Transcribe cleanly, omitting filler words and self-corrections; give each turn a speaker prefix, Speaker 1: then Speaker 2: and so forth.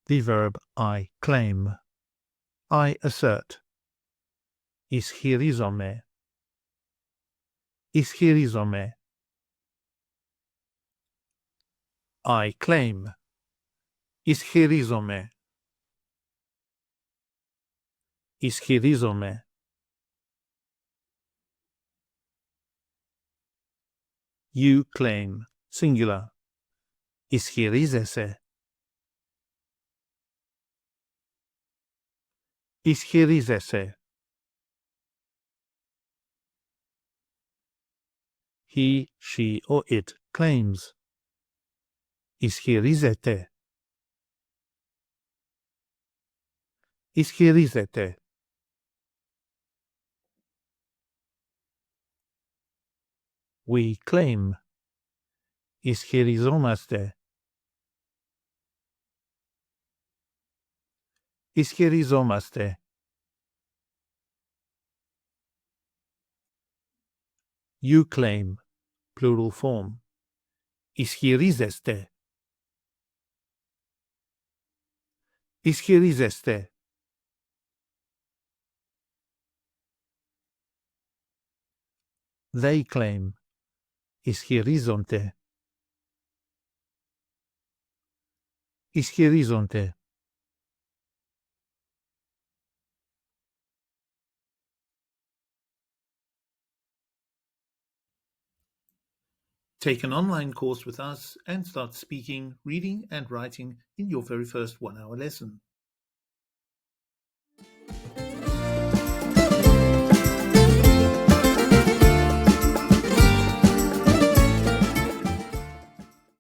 Speaker 1: the verb I claim. I assert. Ισχυρίζομαι. Ισχυρίζομαι. I claim. Ισχυρίζομαι. Ισχυρίζομαι. You claim, singular. Ισχυρίζεσαι. Ισχυρίζεσαι. He, she, or it claims. Ισχυρίζεται. Ισχυρίζεται. We claim. Ισχυριζόμαστε. Ισχυριζόμαστε. You claim, plural form. Ισχυρίζεστε. Ισχυρίζεστε. They claim. Ισχυρίζονται. Ισχυρίζονται. Take an online course with us and start speaking, reading, and writing in your very first 1-hour lesson.